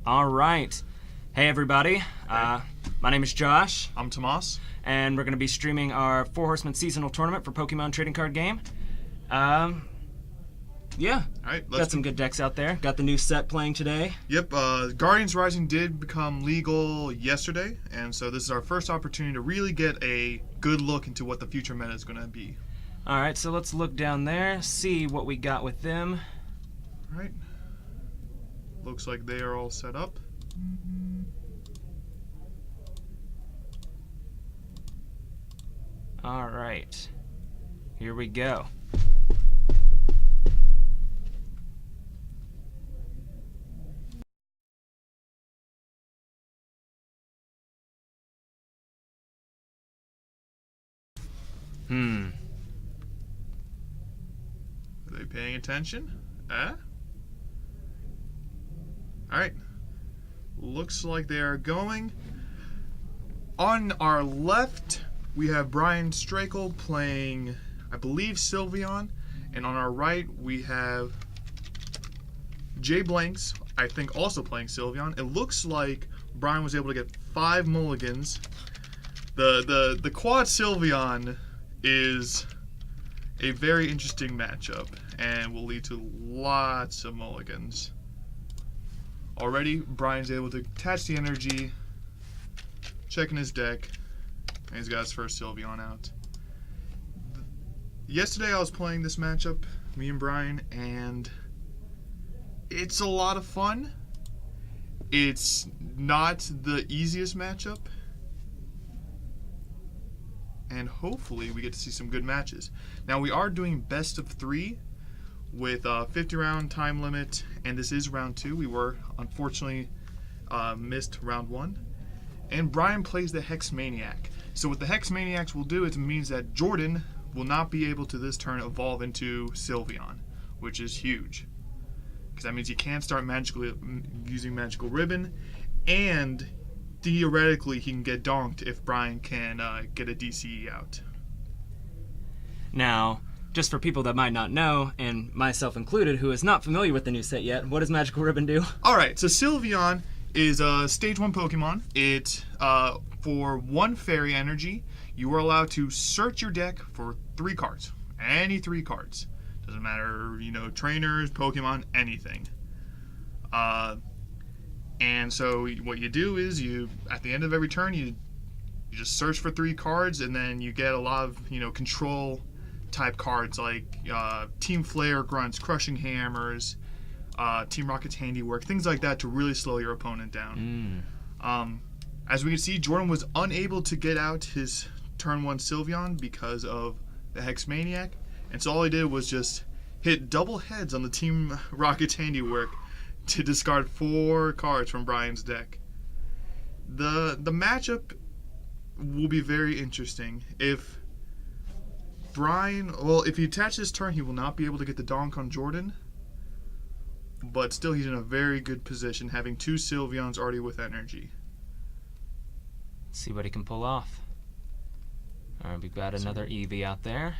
All right. Hey, everybody. My name is Josh, I'm Tomas. and we're going to be streaming our Four Horsemen seasonal tournament for Pokemon trading card game. Yeah. All right, Got some good decks out there. Got the new set playing today. Yep, Guardians Rising did become legal yesterday, and so this is our first opportunity to really get a good look into what the future meta is going to be. All right, so let's look down there, see what we got with them. All right. Looks like they are all set up. All right. Here we go. Are they paying attention? Alright. Looks like they are going. On our left, we have Bryan Strakal playing, I believe, Sylveon. And on our right, we have Jay Blanks, I think, also playing Sylveon. It looks like Bryan was able to get 5 mulligans. The quad Sylveon is a very interesting matchup and will lead to lots of mulligans. Already, Bryan's able to attach the energy, checking his deck, and he's got his first Sylveon out. Yesterday I was playing this matchup, me and Bryan, and it's a lot of fun. It's not the easiest matchup, and hopefully we get to see some good matches. Now we are doing best of 3 with a 50 round time limit, and this is round 2. We were unfortunately missed round 1. And Bryan plays the Hex Maniac. So what the Hex Maniacs will do is it means that Jordan will not be able to this turn evolve into Sylveon, which is huge. Because that means he can't start magically using Magical Ribbon, and theoretically he can get donked if Bryan can get a DCE out. Now, just for people that might not know, and myself included, who is not familiar with the new set yet, what does Magical Ribbon do? Alright, so Sylveon is a Stage 1 Pokemon. It, for 1 Fairy Energy, you are allowed to search your deck for 3 cards. Any 3 cards. Doesn't matter, trainers, Pokemon, anything. And so what you do is at the end of every turn, you just search for 3 cards, and then you get a lot of, control type cards like Team Flare Grunts, Crushing Hammers, Team Rocket's Handiwork, things like that to really slow your opponent down. As we can see, Jordan was unable to get out his turn 1 Sylveon because of the Hex Maniac, and so all he did was just hit double heads on the Team Rocket's Handiwork to discard 4 cards from Bryan's deck. The matchup will be very interesting. If he attaches this turn, he will not be able to get the donk on Jordan, but still he's in a very good position, having 2 Sylveons already with energy. Let's see what he can pull off. All right, we've got another Eevee out there.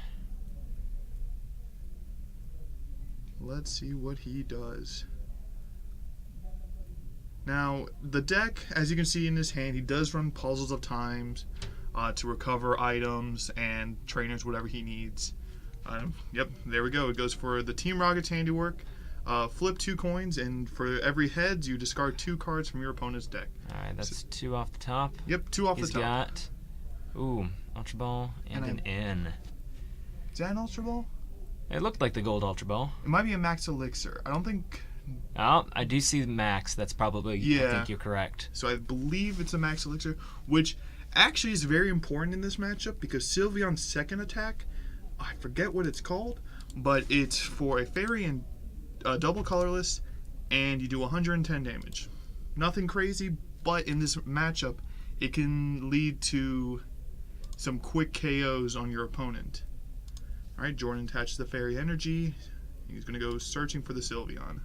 Let's see what he does. Now, the deck, as you can see in his hand, he does run Puzzles of Times to recover items and trainers, whatever he needs. Yep, there we go. It goes for the Team Rocket's Handiwork. Flip 2 coins, and for every heads, you discard 2 cards from your opponent's deck. Alright, that's 2 off the top. Yep, 2 off the top. He's got, Ultra Ball and an N. Is that an Ultra Ball? It looked like the gold Ultra Ball. It might be a Max Elixir. I don't think... Oh, I do see the Max. That's probably, I think you're correct. So I believe it's a Max Elixir, which actually is very important in this matchup because Sylveon's second attack, I forget what it's called, but it's for a Fairy and double colorless, and you do 110 damage. Nothing crazy, but in this matchup, it can lead to some quick KOs on your opponent. Alright, Jordan attaches the Fairy Energy. He's going to go searching for the Sylveon.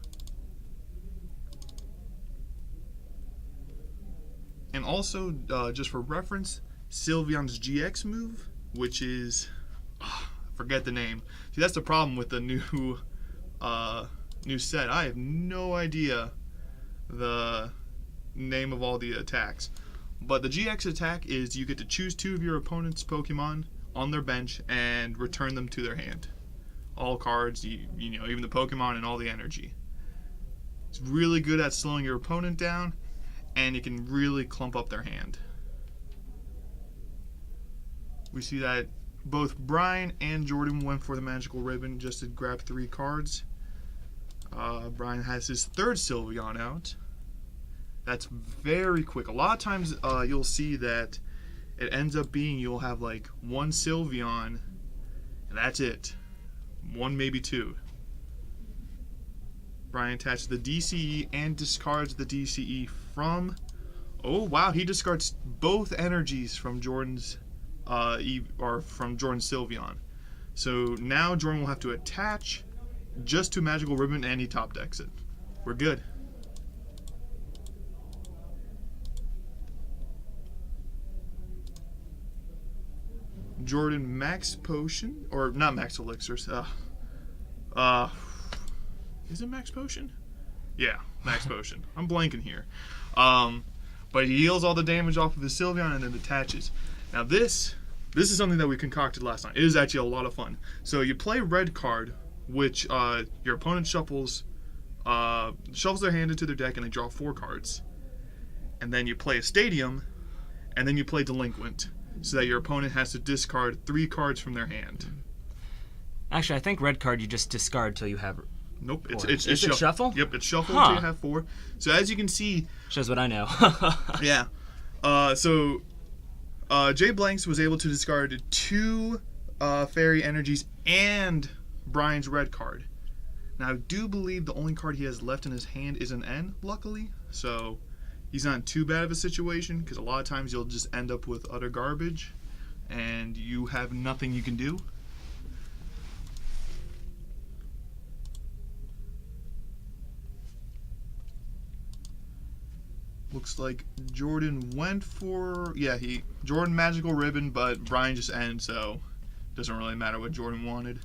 And also, just for reference, Sylveon's GX move, which is... forget the name. See, that's the problem with the new set. I have no idea the name of all the attacks. But the GX attack is you get to choose 2 of your opponent's Pokemon on their bench and return them to their hand. All cards, you know, even the Pokemon and all the energy. It's really good at slowing your opponent down, and it can really clump up their hand. We see that both Bryan and Jordan went for the magical ribbon just to grab 3 cards. Bryan has his 3rd Sylveon out. That's very quick. A lot of times you'll see that it ends up being you'll have like 1 Sylveon, and that's it. 1, maybe 2. Bryan attaches the DCE and discards the DCE from... Oh, wow, he discards both energies from Jordan's Sylveon. So now Jordan will have to attach just to Magical Ribbon, and he top decks it. We're good. Jordan Max Potion, or not Max Elixirs. Is it Max Potion? Yeah, Max Potion. I'm blanking here. But he heals all the damage off of his Sylveon and then attaches. Now this is something that we concocted last night. It is actually a lot of fun. So you play red card, which your opponent shuffles their hand into their deck and they draw 4 cards. And then you play a Stadium, and then you play Delinquent, so that your opponent has to discard 3 cards from their hand. Actually, I think red card you just discard till you have... Nope, it's shuffle? Yep, it's shuffle until you have 4. So as you can see... Shows what I know. Yeah. So Jay Blanks was able to discard 2 fairy energies and Bryan's red card. Now, I do believe the only card he has left in his hand is an N, luckily. So he's not in too bad of a situation, because a lot of times you'll just end up with utter garbage, and you have nothing you can do. Looks like Jordan went for... Yeah, Jordan Magical Ribbon, but Bryan just N, so it doesn't really matter what Jordan wanted.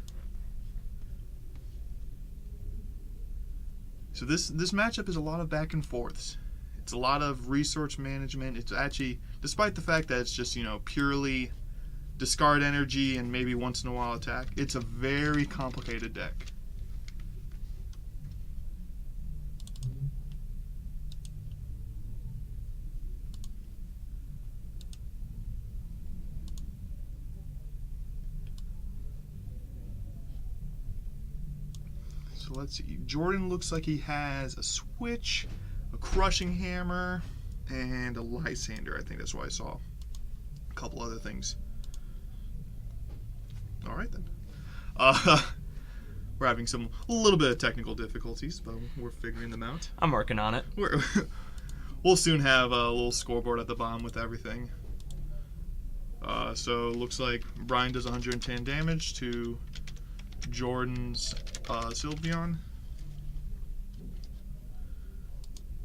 So this matchup is a lot of back and forths. It's a lot of resource management. It's actually, despite the fact that it's just, you know, purely discard energy and maybe once in a while attack, it's a very complicated deck. So let's see. Jordan looks like he has a Switch, a Crushing Hammer, and a Lysander. I think that's what I saw. A couple other things. All right then. We're having a little bit of technical difficulties, but we're figuring them out. I'm working on it. We'll soon have a little scoreboard at the bottom with everything. So it looks like Bryan does 110 damage to Jordan's Sylveon.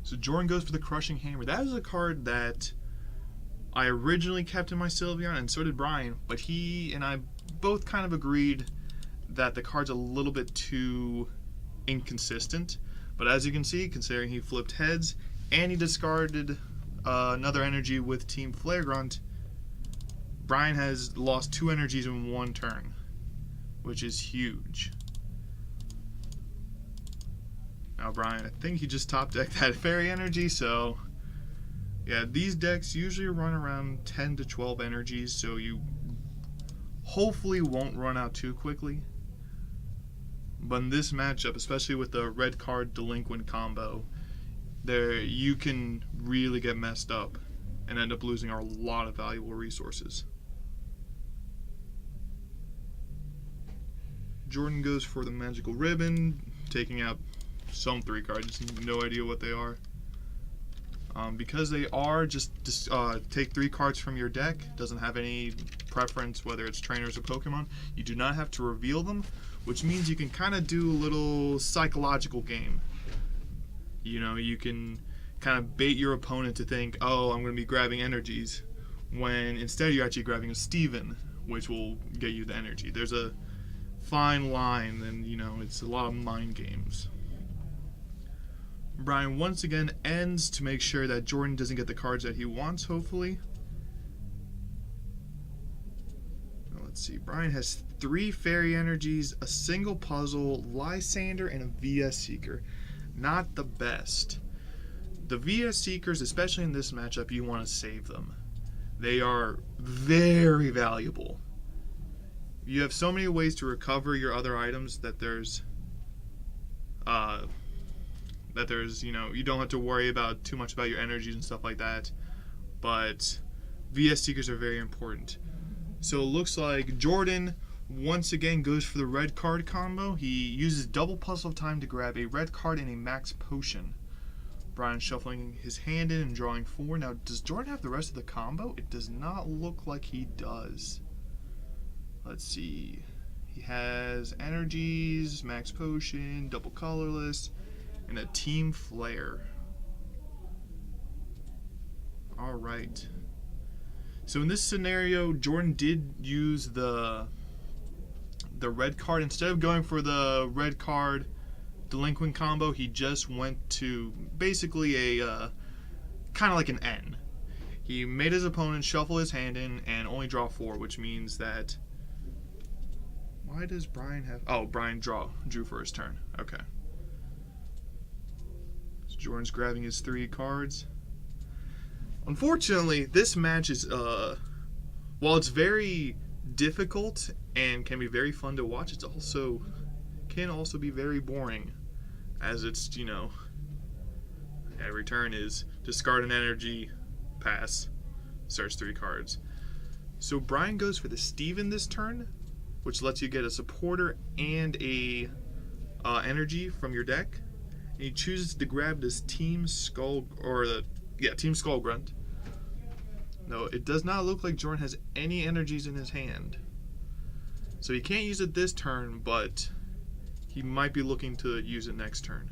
So Jordan goes for the Crushing Hammer. That is a card that I originally kept in my Sylveon, and so did Bryan, but he and I both kind of agreed that the card's a little bit too inconsistent. But as you can see, considering he flipped heads and he discarded another energy with Team Flagrant, Bryan has lost 2 energies in 1 turn, which is huge. Now Bryan, I think he just top decked that fairy energy, so yeah, these decks usually run around 10 to 12 energies, so you hopefully won't run out too quickly. But in this matchup, especially with the red card Delinquent combo, you can really get messed up and end up losing a lot of valuable resources. Jordan goes for the Magical Ribbon, taking out some 3 cards, no idea what they are. Because they are just take 3 cards from your deck, doesn't have any preference whether it's trainers or Pokemon, you do not have to reveal them, which means you can kind of do a little psychological game. You know, you can kind of bait your opponent to think, oh, I'm going to be grabbing energies, when instead you're actually grabbing a Steven, which will get you the energy. There's a fine line, and you know, it's a lot of mind games. Bryan once again ends to make sure that Jordan doesn't get the cards that he wants, hopefully. Now, let's see. Bryan has 3 fairy energies, a single puzzle, Lysander, and a VS Seeker. Not the best. The VS Seekers, especially in this matchup, you want to save them. They are very valuable. You have so many ways to recover your other items that there's you don't have to worry about too much about your energies and stuff like that. But VS Seekers are very important. So it looks like Jordan once again goes for the red card combo. He uses double puzzle time to grab a red card and a max potion. Bryan shuffling his hand in and drawing 4. Now, does Jordan have the rest of the combo? It does not look like he does. Let's see. He has energies, max potion, double colorless, and a team flare. Alright. So in this scenario, Jordan did use the red card. Instead of going for the red card delinquent combo, he just went to basically a kind of like an N. He made his opponent shuffle his hand in and only draw 4, which means that... Why does Bryan have... Oh, Bryan drew for his turn. Okay. So Jordan's grabbing his 3 cards. Unfortunately, this match is, while it's very difficult and can be very fun to watch, it's also can also be very boring, as it's, every turn is discard an energy, pass, search 3 cards. So Bryan goes for the Steven this turn, which lets you get a supporter and a energy from your deck. And he chooses to grab this Team Skull, Team Skull Grunt. No, it does not look like Jordan has any energies in his hand. So he can't use it this turn, but he might be looking to use it next turn.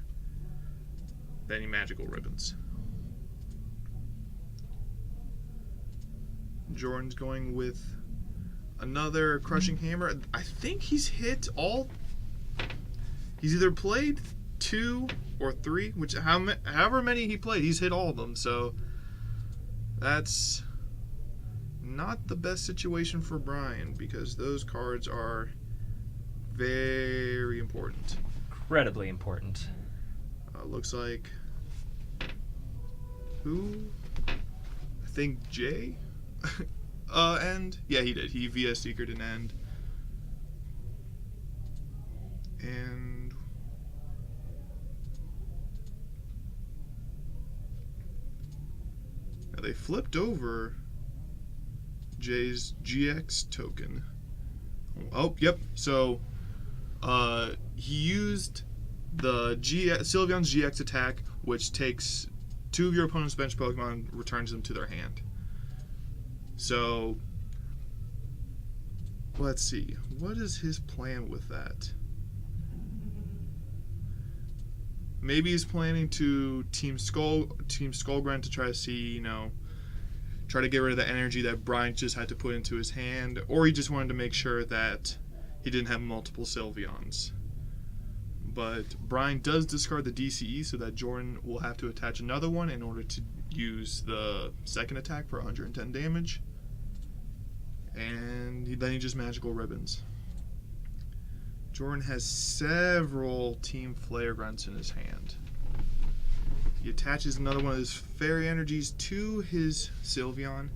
Then he magical ribbons. Jordan's going with another crushing hammer. I think he's hit all. He's either played 2 or 3, however many he played, he's hit all of them. So that's not the best situation for Bryan, because those cards are very important. Incredibly important. Looks like who? I think Jay. End. Yeah, he did. He VS Seekered an end. And now they flipped over Jay's GX token. Oh, yep. So he used the Sylveon's GX attack, which takes 2 of your opponent's bench Pokemon and returns them to their hand. So let's see. What is his plan with that? Maybe he's planning to Team Skullgrunt to try to see, try to get rid of the energy that Bryan just had to put into his hand, or he just wanted to make sure that he didn't have multiple Sylveons. But Bryan does discard the DCE so that Jordan will have to attach another one in order to use the second attack for 110 damage. And then he just magical ribbons. Jordan has several Team Flare Grunts in his hand. He attaches another one of his fairy energies to his Sylveon,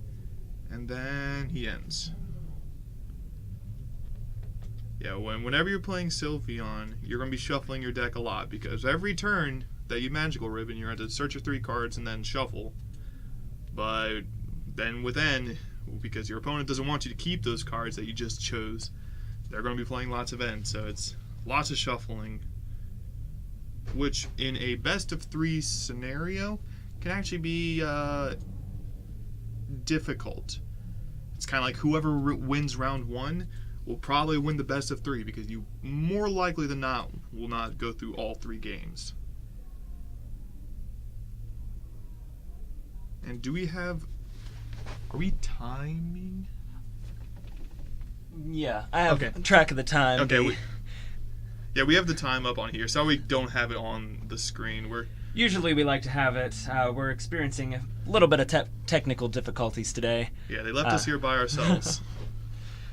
and then he ends. Yeah, whenever you're playing Sylveon, you're going to be shuffling your deck a lot, because every turn that you magical ribbon, you're going to have to search your 3 cards and then shuffle. But then with N, because your opponent doesn't want you to keep those cards that you just chose, they're going to be playing lots of N, so it's lots of shuffling, which in a best of 3 scenario can actually be difficult. It's kind of like whoever wins round 1 will probably win the best of 3, because you more likely than not will not go through all 3 games. And are we timing? Yeah, I have track of the time. Okay, we have the time up on here. Sorry we don't have it on the screen. Usually we like to have it. We're experiencing a little bit of technical difficulties today. Yeah, they left us here by ourselves.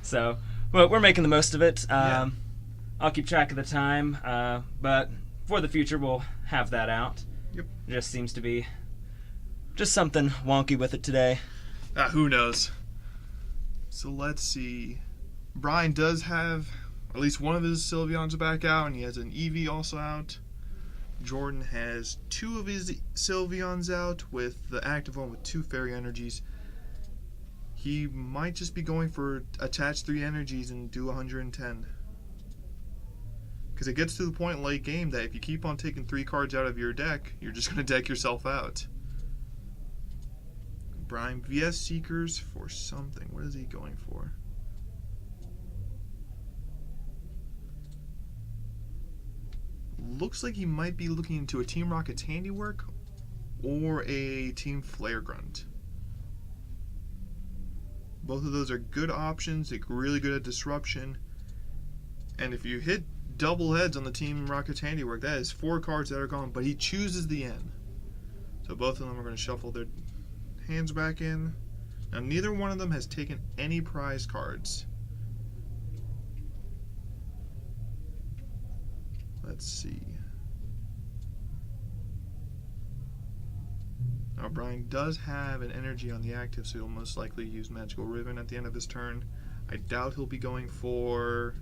So, well, we're making the most of it. Yeah. I'll keep track of the time, but for the future we'll have that out. Yep. It just seems to be just something wonky with it today. Who knows? So let's see. Bryan does have at least one of his Sylveons back out, and he has an Eevee also out. Jordan has 2 of his Sylveons out, with the active one with 2 fairy energies. He might just be going for attach 3 energies and do 110. Because it gets to the point late game that if you keep on taking 3 cards out of your deck, you're just going to deck yourself out. Bryan, VS Seekers for something. What is he going for? Looks like he might be looking into a Team Rocket's Handiwork or a Team Flare Grunt. Both of those are good options. They're really good at disruption. And if you hit double heads on the Team Rocket's Handiwork, that is 4 cards that are gone, but he chooses the N. So both of them are going to shuffle their hands back in. Now neither one of them has taken any prize cards. Let's see. Now Bryan does have an energy on the active, so he'll most likely use Magical Ribbon at the end of his turn. I doubt he'll be going for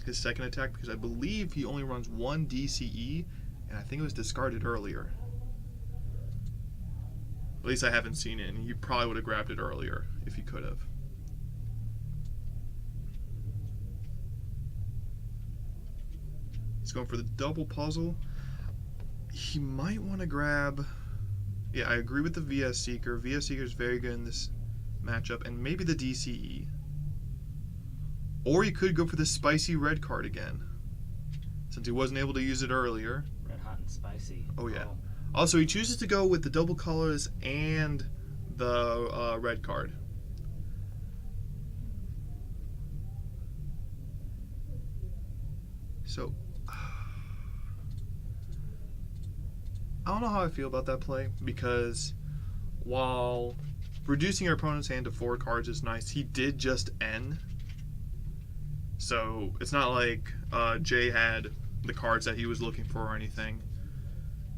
his second attack, because I believe he only runs 1 DCE, and I think it was discarded earlier. At least I haven't seen it, and he probably would have grabbed it earlier if he could have. He's going for the double puzzle. He might want to grab... Yeah, I agree with the VS Seeker. VS Seeker is very good in this matchup, and maybe the DCE. Or he could go for the spicy red card again, since he wasn't able to use it earlier. Red hot and spicy. Oh, yeah. Also, he chooses to go with the double colors and the red card. So, I don't know how I feel about that play, because while reducing your opponent's hand to 4 cards is nice, he did just N. So, it's not like Jay had the cards that he was looking for or anything.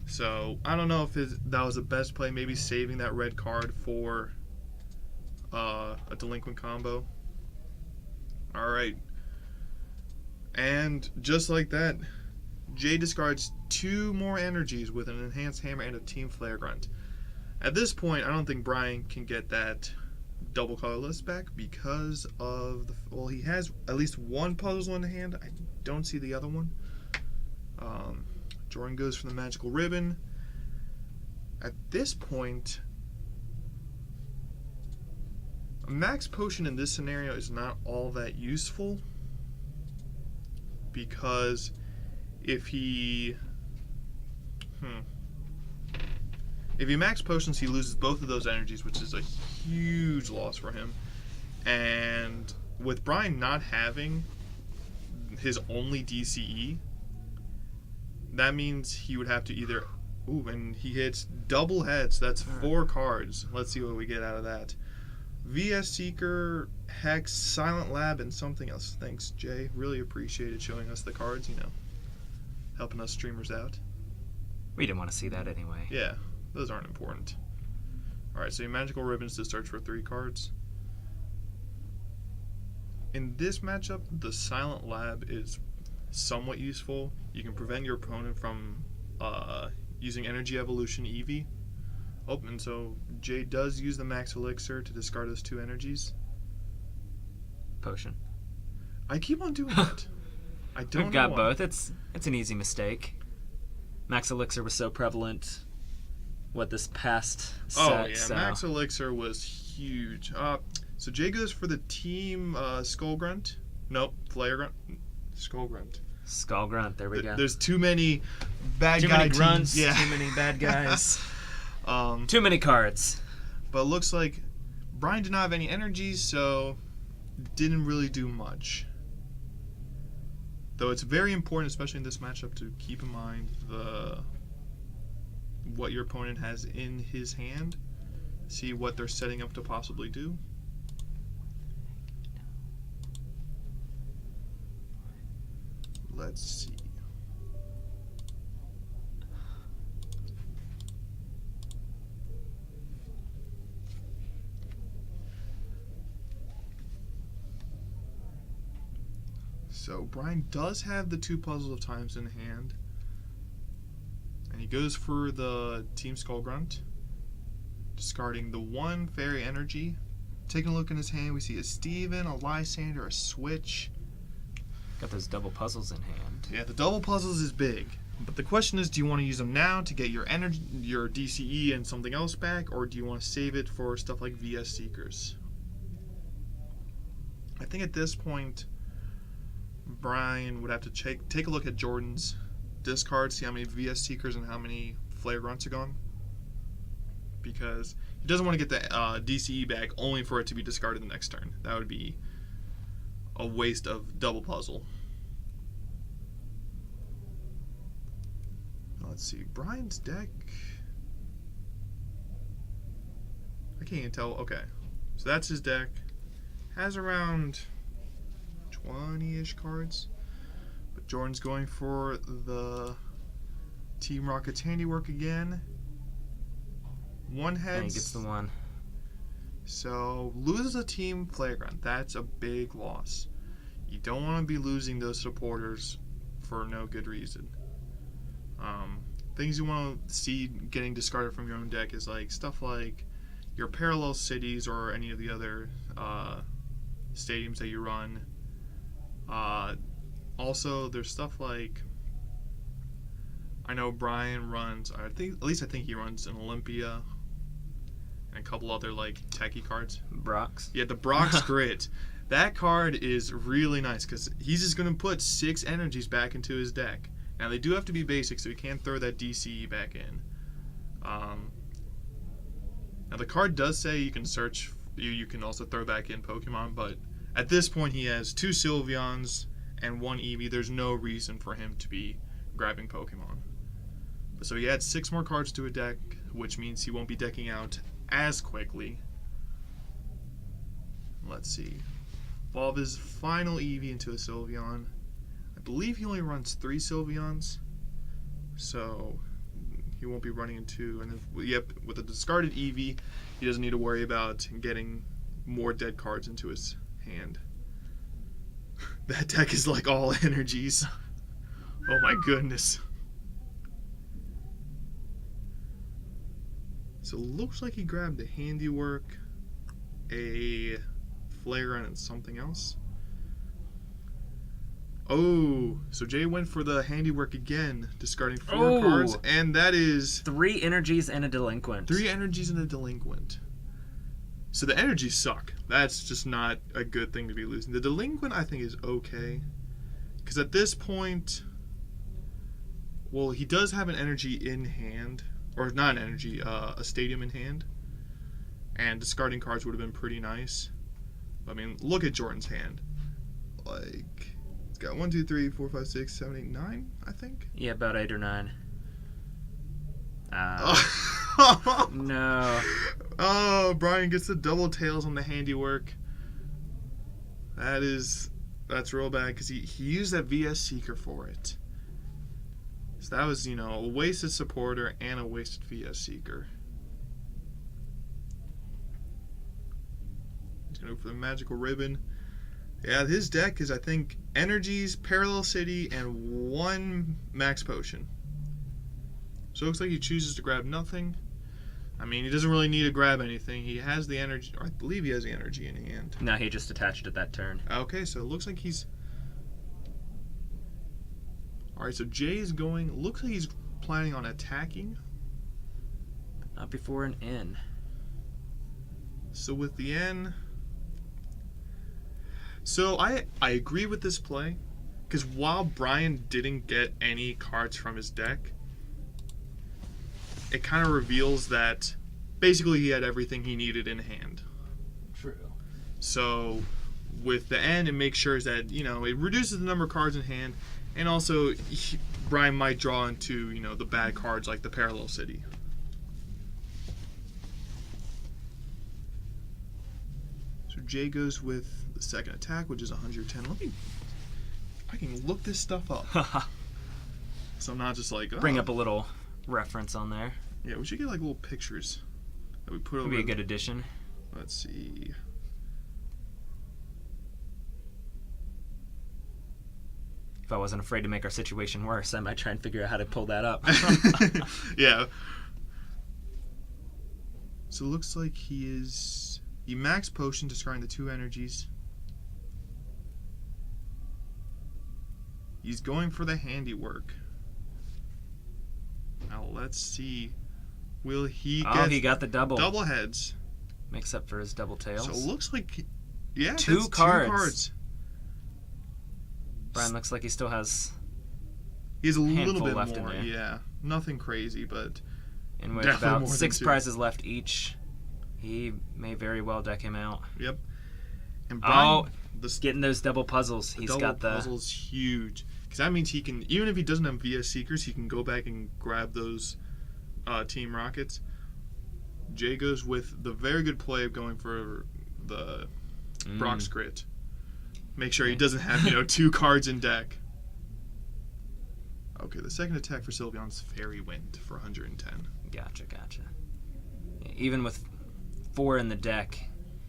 So, I don't know if that was the best play, maybe saving that red card for a delinquent combo. Alright. And just like that, Jay discards 2 more energies with an Enhanced Hammer and a Team Flare Grunt. At this point, I don't think Bryan can get that double colorless back because of the... Well, he has at least 1 puzzle in hand. I don't see the other one. Jordan goes for the Magical Ribbon. At this point, a Max Potion in this scenario is not all that useful, because if he Max Potions, he loses both of those energies, which is a huge loss for him. And with Bryan not having his only DCE, that means he would have to either... Ooh, and he hits double heads. That's 4 cards. Let's see what we get out of that. VS Seeker, Hex, Silent Lab, and something else. Thanks, Jay. Really appreciated showing us the cards, helping us streamers out. We didn't want to see that anyway. Yeah, those aren't important. Alright, so your Magical Ribbons to search for 3 cards. In this matchup, the Silent Lab is somewhat useful. You can prevent your opponent from using Energy Evolution Eevee. Oh, and so Jay does use the Max Elixir to discard those 2 energies. Potion. I keep on doing that. I don't know. We've got why. both. It's an easy mistake. Max Elixir was so prevalent this past set. Oh, yeah. So. Max Elixir was huge. So Jay goes for the Team Skull Grunt. Nope, Flare Grunt. Skull Grunt. Skull Grunt, there we go. There's too many bad too guy many grunts, teams. Yeah. Too many bad guys. Too many cards. But it looks like Bryan did not have any energies, so didn't really do much. Though it's very important, especially in this matchup, to keep in mind what your opponent has in his hand. See what they're setting up to possibly do. Let's see. So Bryan does have the 2 puzzles of times in hand. And he goes for the Team Skull Grunt, discarding the 1 fairy energy. Taking a look in his hand, we see a Steven, a Lysander, a Switch. Got those double puzzles in hand. Yeah, the double puzzles is big. But the question is, do you want to use them now to get your energy, your DCE and something else back, or do you want to save it for stuff like VS Seekers? I think at this point, Bryan would have to take a look at Jordan's discard, see how many VS Seekers and how many Flare Grunts are gone. Because he doesn't want to get the DCE back only for it to be discarded the next turn. That would be a waste of double puzzle. Let's see, Bryan's deck. I can't even tell. Okay, so that's his deck. Has around 20-ish cards. But Jordan's going for the Team Rocket's handiwork again. 1 heads. And he gets the 1. So loses a Team Flagrant. That's a big loss. You don't want to be losing those supporters for no good reason. Things you want to see getting discarded from your own deck is like stuff like your parallel cities or any of the other stadiums that you run. Also, there's stuff like, I know Bryan runs, I think he runs an Olympia and a couple other like techie cards. Brock's. Yeah, the Brock's Grit. That card is really nice because he's just going to put 6 energies back into his deck. Now, they do have to be basic, so he can't throw that DCE back in. Now, the card does say you can search, you can also throw back in Pokemon, but at this point he has 2 Sylveons and 1 Eevee. There's no reason for him to be grabbing Pokemon. So he adds 6 more cards to a deck, which means he won't be decking out as quickly. Let's see. Evolve his final Eevee into a Sylveon. I believe he only runs 3 Sylveons, so he won't be running into. And with a discarded Eevee, he doesn't need to worry about getting more dead cards into his hand. That deck is like all energies. Oh my goodness. So it looks like he grabbed a handiwork, a flare, and something else. Oh, so Jay went for the handiwork again, discarding 4 cards, and that is 3 energies and a delinquent. 3 energies and a delinquent. So the energies suck. That's just not a good thing to be losing. The delinquent, I think, is okay, because at this point, well, he does have an energy in hand, or not an energy, a stadium in hand, and discarding cards would have been pretty nice. I mean, look at Jordan's hand. Like, it's got 1, 2, 3, 4, 5, 6, 7, 8, 9, I think. Yeah, about 8 or 9. No. Oh, Bryan gets the double tails on the handiwork. That's real bad because he used that VS Seeker for it. So that was, a wasted supporter and a wasted VS Seeker. He's going to go for the magical ribbon. Yeah, his deck is, I think, energies, parallel city, and 1 max potion. So it looks like he chooses to grab nothing. I mean, he doesn't really need to grab anything. He has the energy, or I believe he has the energy in hand. No, he just attached it that turn. Okay, so it looks like he's... Alright, so Jay's going... Looks like he's planning on attacking. Not before an N. So with the N... So I agree with this play, because while Bryan didn't get any cards from his deck, it kind of reveals that basically he had everything he needed in hand. True. So with the end and make sure that, it reduces the number of cards in hand, and also Bryan might draw into, the bad cards like the Parallel City. So Jay goes with the second attack, which is 110. I can look this stuff up. So I'm not just like, Bring up a little reference on there. Yeah, we should get like little pictures that we put over. Would be a good addition. Let's see. If I wasn't afraid to make our situation worse, I might try and figure out how to pull that up. Yeah. So it looks like he max potion, discarding the 2 energies. He's going for the handiwork. Now let's see. Will he get... Oh, he got the double. Double heads. Makes up for his double tails. So it looks like... Yeah, two cards. 2 cards. Bryan looks like he still has... He has a little bit left more, in there. yeah. Nothing crazy, but... And with definitely about more than 6 2. prizes left each, he may very well deck him out. Yep. And Bryan, getting those double puzzles. He's got the... double puzzle's huge. Because that means he can, even if he doesn't have VS Seekers, he can go back and grab those Team Rockets. Jay goes with the very good play of going for the Brock's Grit. Make sure he doesn't have, 2 cards in deck. Okay, the second attack for Sylveon's Fairy Wind for 110. Gotcha. Even with 4 in the deck,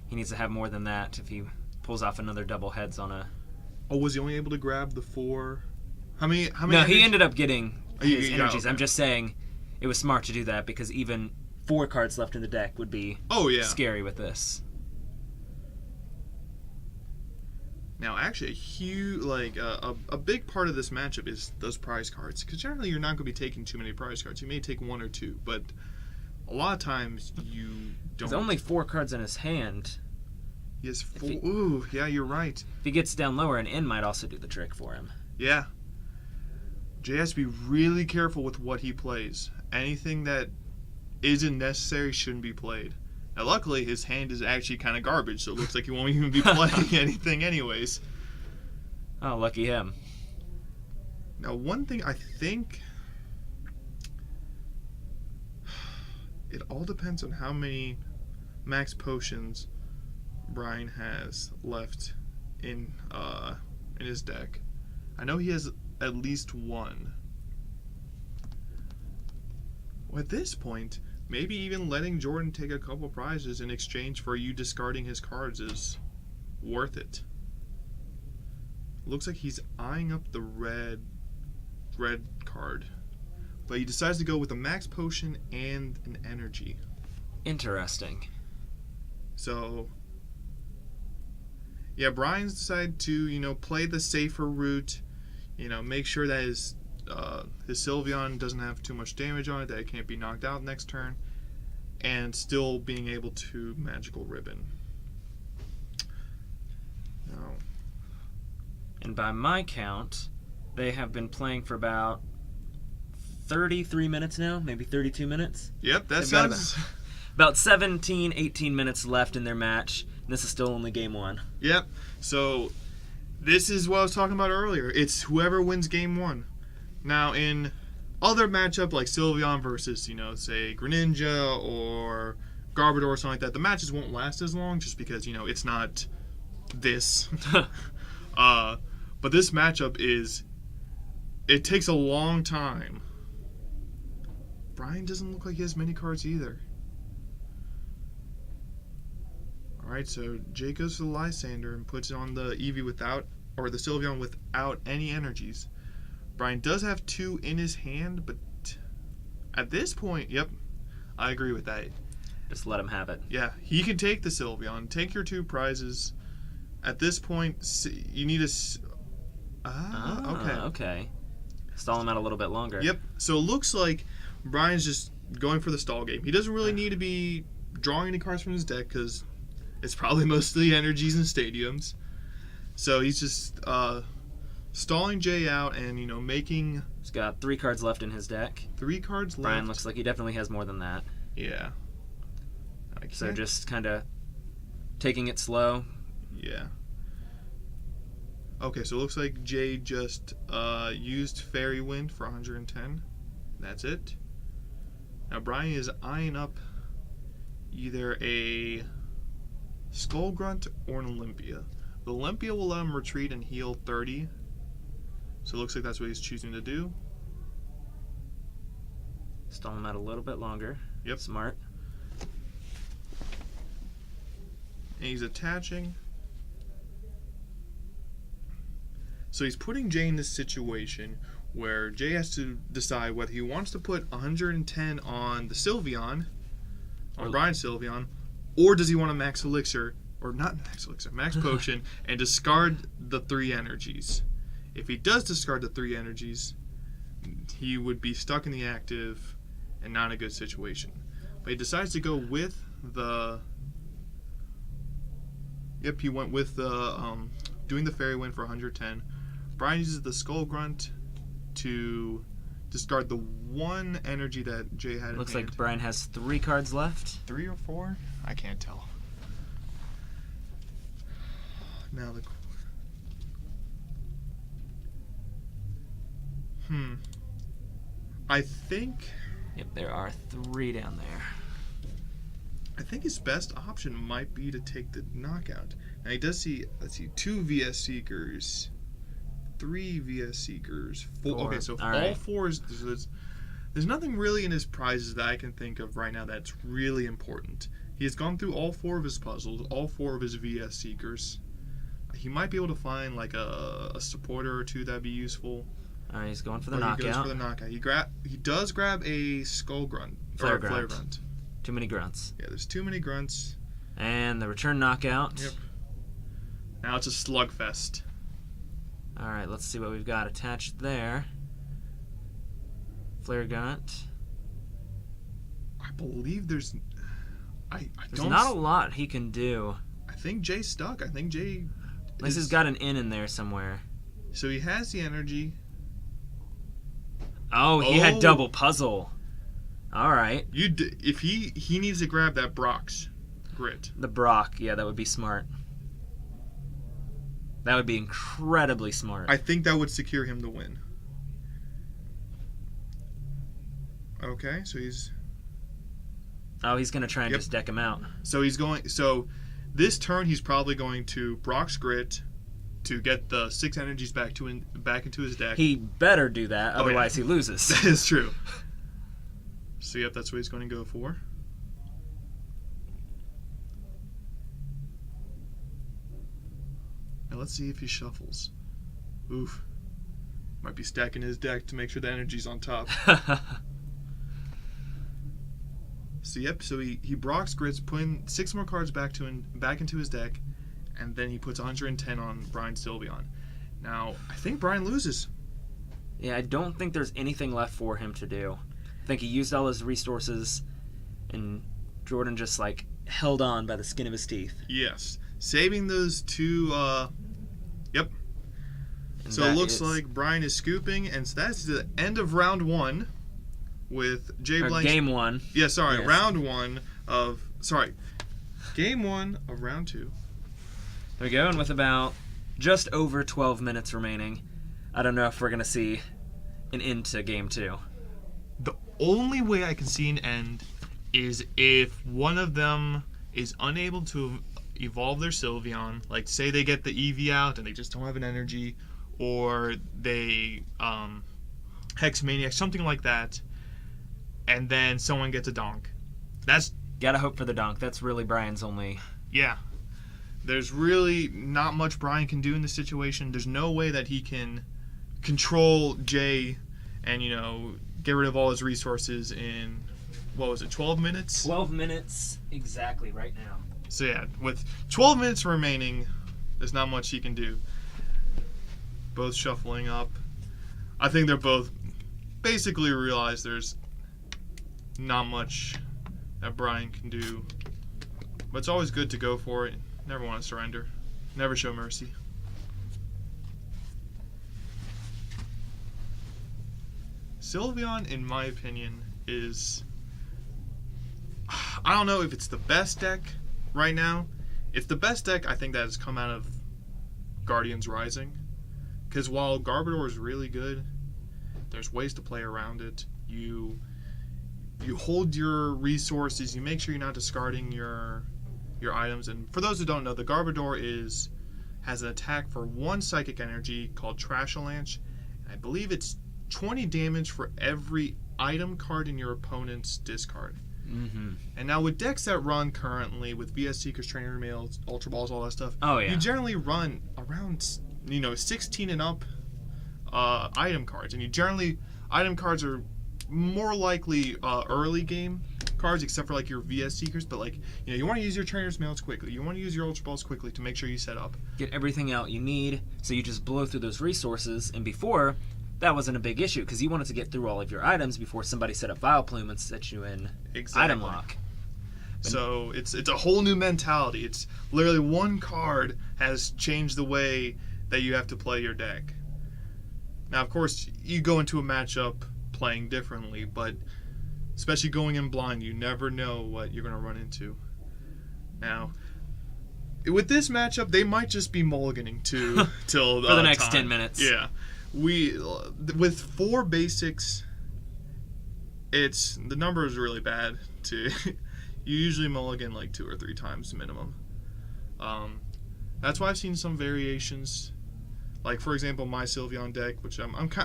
he needs to have more than that if he pulls off another double heads on a... Oh, was he only able to grab the 4? How many? No, he ended up getting his energies. Okay. I'm just saying it was smart to do that because even 4 cards left in the deck would be scary with this. Now, actually, a huge, a big part of this matchup is those prize cards. Because generally, you're not going to be taking too many prize cards. You may take 1 or 2, but a lot of times you don't. There's only 4 cards in his hand. He has 4. Ooh, yeah, you're right. If he gets down lower, an N might also do the trick for him. Yeah. Jay has to be really careful with what he plays. Anything that isn't necessary shouldn't be played. Now, luckily, his hand is actually kind of garbage, so it looks like he won't even be playing anything anyways. Oh, lucky him. Now, one thing I think... It all depends on how many max potions Bryan has left in his deck. I know he has at least 1. Well, at this point... Maybe even letting Jordan take a couple prizes in exchange for you discarding his cards is worth it. Looks like he's eyeing up the red card. But he decides to go with a max potion and an energy. Interesting. So, yeah, Bryan's decided to, play the safer route. Make sure that his Sylveon doesn't have too much damage on it, that it can't be knocked out next turn, and still being able to Magical Ribbon. Now, and by my count, they have been playing for about 33 minutes now, maybe 32 minutes. Yep, that They've sounds... About 17, 18 minutes left in their match, and this is still only game 1. Yep, so this is what I was talking about earlier. It's whoever wins game 1. Now, in other matchup like Sylveon versus, say Greninja or Garbodor or something like that, the matches won't last as long just because, it's not this. But this matchup it takes a long time. Bryan doesn't look like he has many cards either. Alright, so Jay goes for the Lysander and puts it on the Eevee the Sylveon without any energies. Bryan does have 2 in his hand, but at this point, yep, I agree with that. Just let him have it. Yeah, he can take the Sylveon. Take your 2 prizes. At this point, you need a... Okay. Stall him out a little bit longer. Yep, so it looks like Bryan's just going for the stall game. He doesn't really need to be drawing any cards from his deck because it's probably mostly energies and stadiums. So he's just... stalling Jay out and, making... He's got 3 cards left in his deck. 3 cards left. Bryan looks like he definitely has more than that. Yeah. So just kind of taking it slow. Yeah. Okay, so it looks like Jay just used Fairy Wind for 110. That's it. Now Bryan is eyeing up either a Skull Grunt or an Olympia. The Olympia will let him retreat and heal 30. So it looks like that's what he's choosing to do. Stall him out a little bit longer. Yep. Smart. And he's attaching. So he's putting Jay in this situation where Jay has to decide whether he wants to put 110 on the Sylveon, on Bryan Sylveon, or does he want to max elixir, or not max elixir, max potion, and discard the 3 energies. If he does discard the 3 energies, he would be stuck in the active and not in a good situation. But he decides to go with the... Yep, he went with the doing the Fairy Wind for 110. Bryan uses the Skull Grunt to discard the 1 energy that Jay had in Looks hand. like Bryan has 3 cards left. 3 or 4? I can't tell. Now the... I think... Yep, there are 3 down there. I think his best option might be to take the knockout. Now he does see, let's see, 2 VS Seekers, 3 VS Seekers, 4. Okay, so all right. 4 is... There's nothing really in his prizes that I can think of right now that's really important. He has gone through all 4 of his puzzles, all 4 of his VS Seekers. He might be able to find like a supporter or 2 that'd be useful. All right, he's going for the But knockout. He goes for the knockout. He does grab a Skull Grunt. Flare Or Flare Grunt. Grunt. Too many grunts. Yeah, there's too many grunts. And the return knockout. Yep. Now it's a slugfest. All right, let's see what we've got attached there. Flare Grunt. I believe there's... I There's don't... not a lot he can do. I think Jay's stuck. I think Jay... Unless he's got an in there somewhere. So he has the energy. Oh, he had double puzzle. All right. If he needs to grab that Brock's grit. The Brock, yeah, that would be smart. That would be incredibly smart. I think that would secure him the win. Okay, so he's... Oh, he's going to try and Yep. just deck him out. So he's going... So this turn he's probably going to Brock's grit to get the 6 energies back into his deck. He better do that, otherwise he loses. That is true. So yep, that's what he's going to go for. Now let's see if he shuffles. Oof. Might be stacking his deck to make sure the energy's on top. So yep, so he Brock's grits, putting 6 more cards back into his deck, and then he puts 110 on Bryan Sylveon. Now, I think Bryan loses. Yeah, I don't think there's anything left for him to do. I think he used all his resources, and Jordan just, like, held on by the skin of his teeth. Yes. Saving those 2, yep. And So it looks like Bryan is scooping, and so that's the end of round 1 with Jay Blank. Game 1. Yeah, sorry, Yes. Game 1 of round 2. There we go, and with about just over 12 minutes remaining, I don't know if we're going to see an end to Game 2. The only way I can see an end is if one of them is unable to evolve their Sylveon, like say they get the Eevee out and they just don't have an energy, or they Hex Maniac, something like that, and then someone gets a donk. That's... Gotta hope for the donk. That's really Bryan's only... Yeah. There's really not much Bryan can do in this situation. There's no way that he can control Jay and, get rid of all his resources in, 12 minutes? 12 minutes exactly right now. So yeah, with 12 minutes remaining, there's not much he can do. Both shuffling up. I think they're both basically realize there's not much that Bryan can do. But it's always good to go for it. Never want to surrender. Never show mercy. Sylveon, in my opinion, is... I don't know if it's the best deck right now. If the best deck, I think that has come out of Guardians Rising. Because while Garbodor is really good, there's ways to play around it. You hold your resources. You make sure you're not discarding your items. And for those who don't know, the Garbodor has an attack for 1 psychic energy called Trash Avalanche. I believe it's 20 damage for every item card in your opponent's discard. Mm-hmm. And now with decks that run currently with VS Seekers, Trainer Mails, Ultra Balls, all that stuff, you generally run around 16 and up item cards. And item cards are more likely early game cards, except for like your VS Seekers. But like you want to use your Trainer's Mails quickly. You want to use your Ultra Balls quickly to make sure you set up. Get everything out you need, so you just blow through those resources. And before, that wasn't a big issue because you wanted to get through all of your items before somebody set up Vileplume and set you in item lock. So it's a whole new mentality. It's literally one card has changed the way that you have to play your deck. Now, of course, you go into a matchup playing differently, but especially going in blind, you never know what you're going to run into. Now, with this matchup, they might just be mulliganing till for the next time. 10 minutes. Yeah. With 4 basics, the number is really bad. You usually mulligan like 2 or 3 times minimum. That's why I've seen some variations. Like, for example, my Sylveon deck, which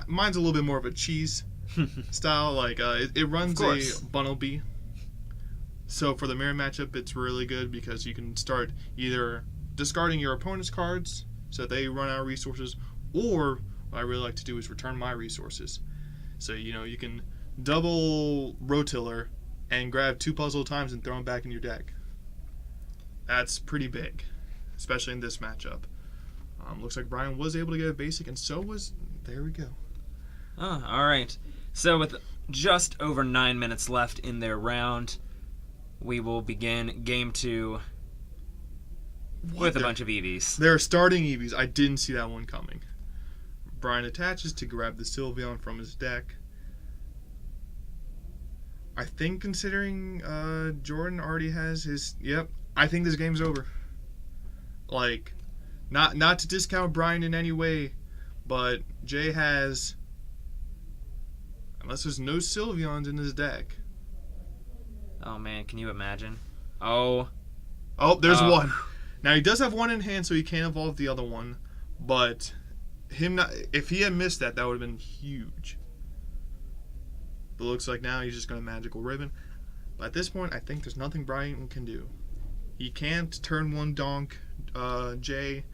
mine's a little bit more of a cheese style. Like, it runs a Bunnel Bee. So for the mirror matchup, it's really good because you can start either discarding your opponent's cards so they run out of resources, or what I really like to do is return my resources. So, you can double Rotiller and grab 2 puzzle times and throw them back in your deck. That's pretty big, especially in this matchup. Looks like Bryan was able to get a basic, and so was... There we go. Oh, all right. So with just over 9 minutes left in their round, we will begin Game 2 with a bunch of EVs. They're starting EVs. I didn't see that one coming. Bryan attaches to grab the Sylveon from his deck. I think considering Jordan already has his... Yep, I think this game's over. Like... Not to discount Bryan in any way, but Jay has, unless there's no Sylveons in his deck. Oh man, can you imagine? Oh, there's one. Now he does have one in hand, so he can't evolve the other one. But if he had missed that would have been huge. But it looks like now he's just going to Magical Ribbon. But at this point, I think there's nothing Bryan can do. He can't turn one donk Jay.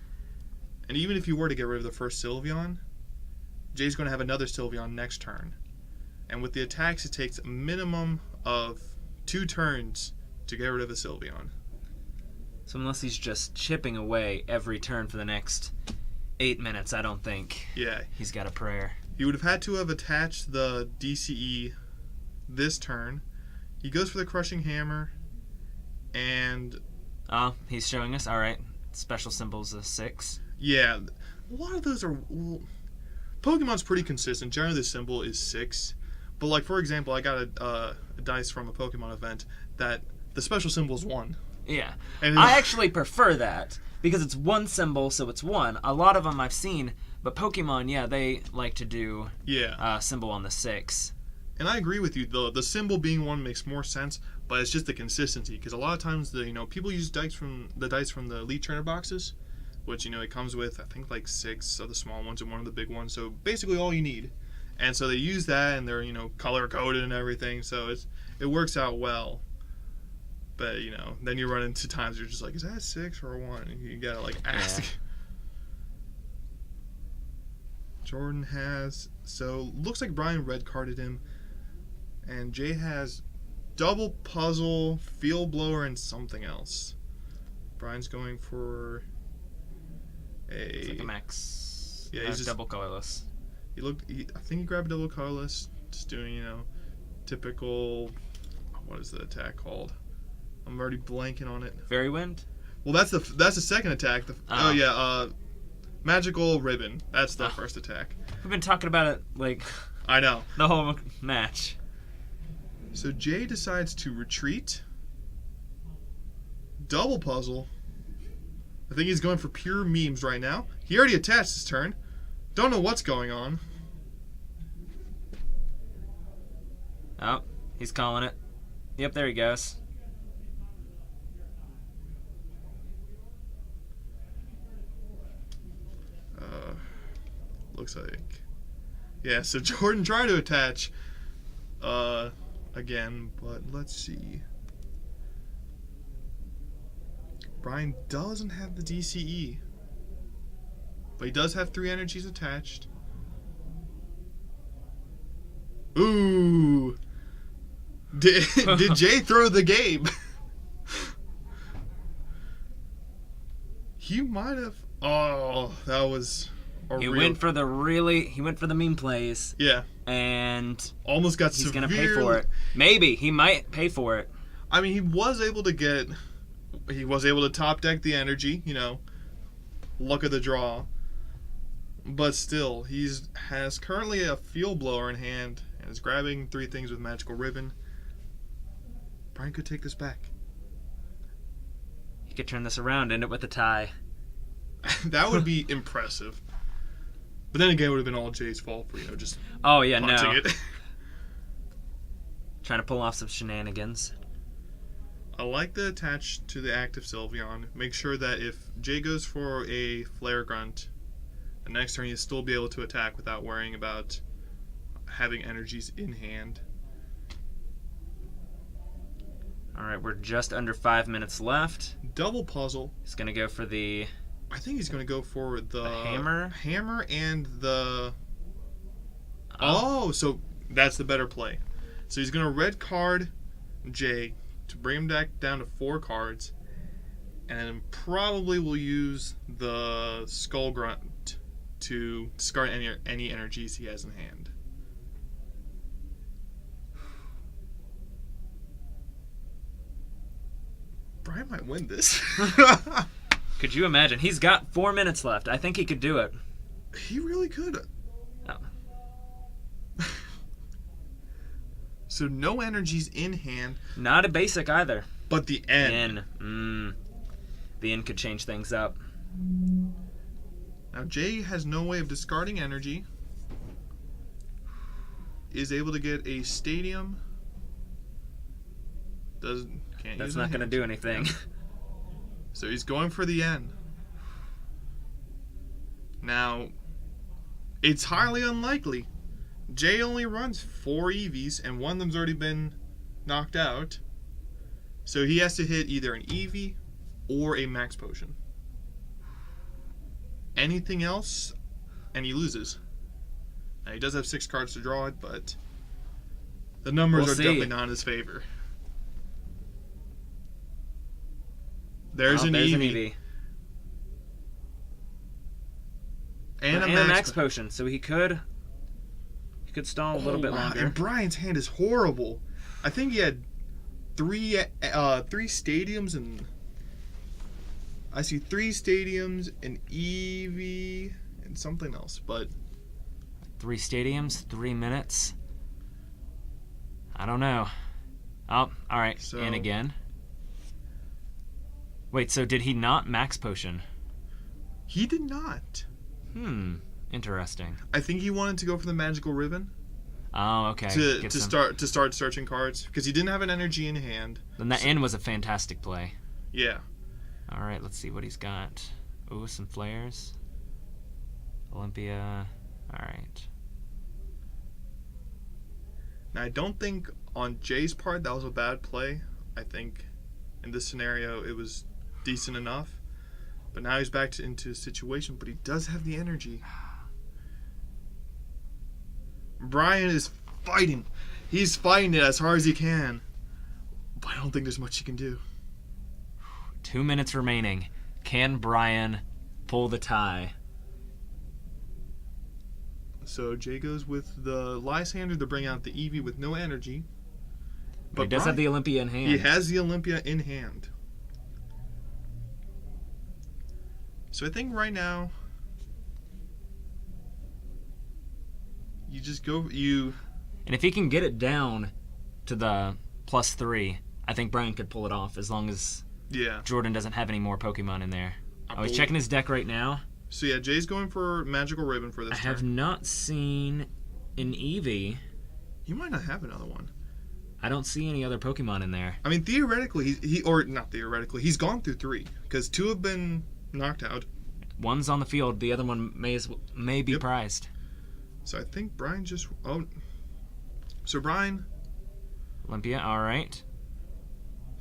And even if you were to get rid of the first Sylveon, Jay's going to have another Sylveon next turn. And with the attacks, it takes a minimum of 2 turns to get rid of a Sylveon. So unless he's just chipping away every turn for the next 8 minutes, I don't think he's got a prayer. He would have had to have attached the DCE this turn. He goes for the Crushing Hammer, and... he's showing us. All right. Special symbol's a 6. Yeah, a lot of those are... Pokemon's pretty consistent. Generally, the symbol is 6. But, like, for example, I got a dice from a Pokemon event that the special symbol is 1. Yeah. And I actually prefer that because it's 1 symbol, so it's 1. A lot of them I've seen, but Pokemon, they like to do symbol on the 6. And I agree with you. The symbol being 1 makes more sense, but it's just the consistency. Because a lot of times, people use dice from the Elite Trainer boxes, which, it comes with, I think, like 6 of the small ones and 1 of the big ones. So basically all you need. And so they use that, and they're, color-coded and everything. So it works out well. But, then you run into times you're just like, is that a 6 or a 1? And you gotta, ask. Yeah. Jordan has... So, looks like Bryan red-carded him. And Jay has double puzzle, field blower, and something else. Bryan's going for it's like a max. Yeah, he's just double colorless. I think he grabbed double colorless. Just doing, typical. What is the attack called? I'm already blanking on it. Fairy Wind. Well, that's the second attack. Magical Ribbon. That's the first attack. We've been talking about it I know. The whole match. So Jay decides to retreat. Double puzzle. I think he's going for pure memes right now. He already attached his turn. Don't know what's going on. Oh, he's calling it. Yep, there he goes. Looks like... Yeah, so Jordan tried to attach again, but let's see. Bryan doesn't have the DCE, but he does have 3 energies attached. Ooh! Did Jay throw the game? He might have. Oh, that was He went for the mean plays. Yeah. And almost got he's going to pay for it. Maybe. He might pay for it. I mean, he was able to top deck the energy, luck of the draw. But still, has currently a field blower in hand and is grabbing 3 things with magical ribbon. Bryan could take this back. He could turn this around, end it with a tie. That would be impressive. But then again, it would have been all Jay's fault for, just punting it. Trying to pull off some shenanigans. I like the attach to the active Sylveon. Make sure that if Jay goes for a Flare Grunt, the next turn he'll still be able to attack without worrying about having energies in hand. Alright, we're just under 5 minutes left. Double puzzle. He's going to go for the... I think he's going to go for the hammer? Hammer and the... Oh, so that's the better play. So he's going to red card Jay to bring him back down to 4 cards. And then probably will use the Skull Grunt to discard any energies he has in hand. Bryan might win this. Could you imagine? He's got 4 minutes left. I think he could do it. He really could. Oh. So no energies in hand. Not a basic either. But the N. The N could change things up. Now Jay has no way of discarding energy. Is able to get a stadium. That's not going to do anything. So he's going for the N. Now, it's highly unlikely. Jay only runs 4 EVs, and one of them's already been knocked out. So he has to hit either an EV or a max potion. Anything else, and he loses. Now, he does have 6 cards to draw it, but the numbers are definitely not in his favor. There's an EV. And a max potion, so he could stall a little bit longer. And Bryan's hand is horrible. I think he had 3 stadiums, and I see 3 stadiums, an EV, and something else. But 3 stadiums, 3 minutes. I don't know. Oh, all right. So, and again. Wait, so did he not max potion? He did not. Interesting. I think he wanted to go for the magical ribbon. Oh, okay. To start searching cards because he didn't have an energy in hand. Then that N was a fantastic play. Yeah. All right, let's see what he's got. Ooh, some flares. Olympia. All right. Now I don't think on Jay's part that was a bad play. I think in this scenario it was decent enough. But now he's back into a situation, but he does have the energy. Bryan is fighting. He's fighting it as hard as he can. But I don't think there's much he can do. 2 minutes remaining. Can Bryan pull the tie? So Jay goes with the Lysander to bring out the Eevee with no energy. But he does have the Olympia in hand. He has the Olympia in hand. So I think right now you just go and if he can get it down to the +3, I think Bryan could pull it off as long as Jordan doesn't have any more Pokemon in there. He's checking his deck right now. So yeah, Jay's going for Magical Ribbon for this I turn. have not seen an Eevee. You might not have another one. I don't see any other Pokemon in there. I mean, theoretically, or not theoretically, he's gone through 3 because 2 have been knocked out. One's on the field. The other one may be prized. So I think Bryan just... Oh. So Bryan... Olympia, all right.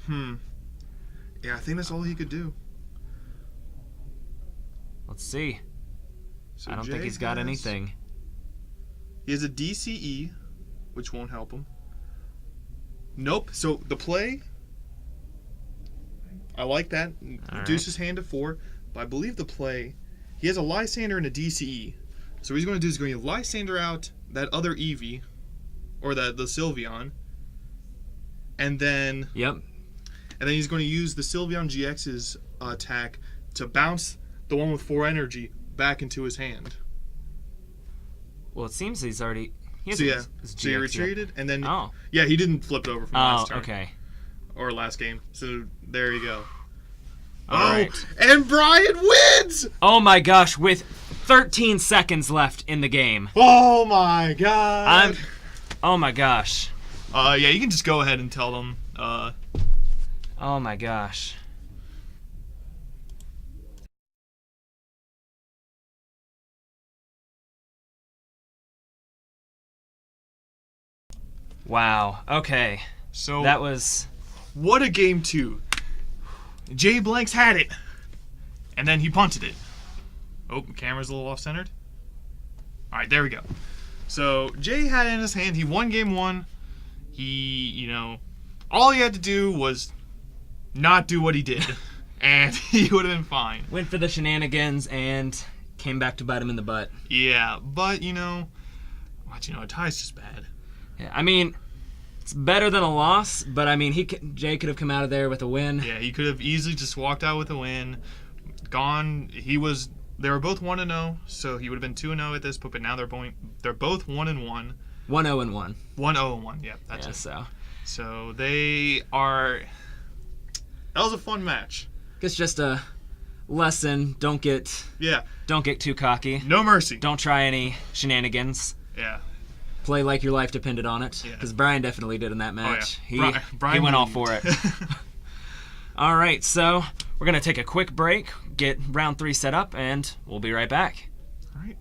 Yeah, I think that's all he could do. Let's see. So I don't think Jay he's got has- anything. He has a DCE, which won't help him. Nope. So the play... I like that. Reduce his hand to 4. But I believe the play... He has a Lysander and a DCE. So what he's going to do is going to Lysander out that other Eevee, or the Sylveon, and then he's going to use the Sylveon GX's attack to bounce the one with 4 energy back into his hand. Well, it seems he's already... So he retreated, and then he didn't flip it over from last turn. Okay. Or last game. So there you go. All right. And Bryan wins! Oh my gosh, with 13 seconds left in the game. Oh my god. Oh my gosh. Yeah, you can just go ahead and tell them. Oh my gosh. Wow. Okay. So That was... what a game 2. Jay Blanks had it. And then he punted it. Oh, camera's a little off-centered. Alright, there we go. So Jay had it in his hand. He won game 1. He, all he had to do was not do what he did. And he would have been fine. Went for the shenanigans and came back to bite him in the butt. Yeah, but, a tie's just bad. Yeah, I mean, it's better than a loss, but I mean, Jay could have come out of there with a win. Yeah, he could have easily just walked out with a win. Gone. They were both 1-0, so he would have been 2-0 at this point. But now they're both 1-1. 1-0-1. 1-0-1. Yeah, that's it. So they are. That was a fun match. It's just a lesson. Don't get too cocky. No mercy. Don't try any shenanigans. Yeah. Play like your life depended on it. Yeah. Because Bryan definitely did in that match. Oh, yeah. He went all for it. All right, so we're going to take a quick break, get round 3 set up, and we'll be right back. All right.